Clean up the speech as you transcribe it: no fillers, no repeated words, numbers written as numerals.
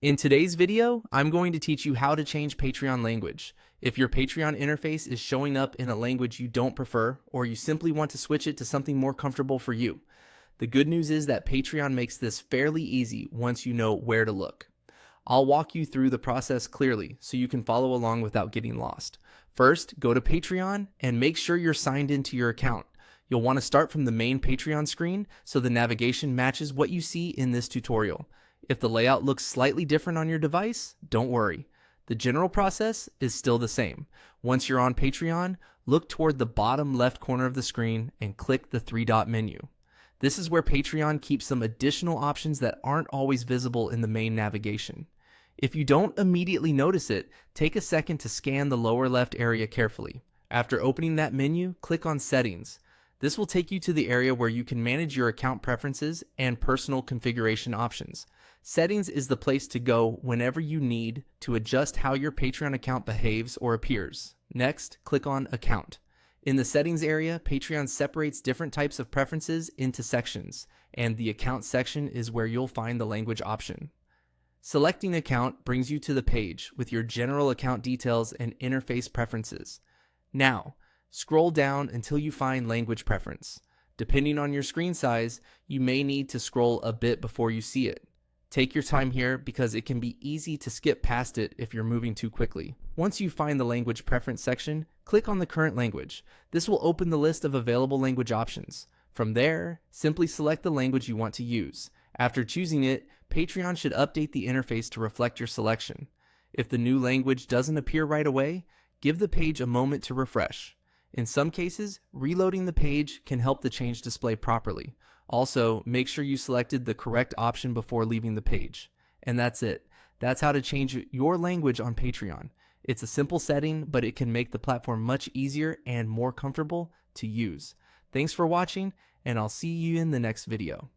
In today's video, I'm going to teach you how to change Patreon language. If your Patreon interface is showing up in a language you don't prefer, or you simply want to switch it to something more comfortable for you. The good news is that Patreon makes this fairly easy once you know where to look. I'll walk you through the process clearly so you can follow along without getting lost. First, go to Patreon and make sure you're signed into your account. You'll want to start from the main Patreon screen so the navigation matches what you see in this tutorial. If the layout looks slightly different on your device, don't worry. The general process is still the same. Once you're on Patreon, look toward the bottom left corner of the screen and click the three-dot menu. This is where Patreon keeps some additional options that aren't always visible in the main navigation. If you don't immediately notice it, take a second to scan the lower left area carefully. After opening that menu, click on Settings. This will take you to the area where you can manage your account preferences and personal configuration options. Settings is the place to go whenever you need to adjust how your Patreon account behaves or appears. Next, click on Account. In the Settings area, Patreon separates different types of preferences into sections, and the Account section is where you'll find the language option. Selecting Account brings you to the page with your general account details and interface preferences. Now, scroll down until you find Language Preference. Depending on your screen size, you may need to scroll a bit before you see it. Take your time here because it can be easy to skip past it if you're moving too quickly. Once you find the Language Preference section, click on the current language. This will open the list of available language options. From there, simply select the language you want to use. After choosing it, Patreon should update the interface to reflect your selection. If the new language doesn't appear right away, give the page a moment to refresh. In some cases, reloading the page can help the change display properly. Also, make sure you selected the correct option before leaving the page. And that's it. That's how to change your language on Patreon. It's a simple setting, but it can make the platform much easier and more comfortable to use. Thanks for watching, and I'll see you in the next video.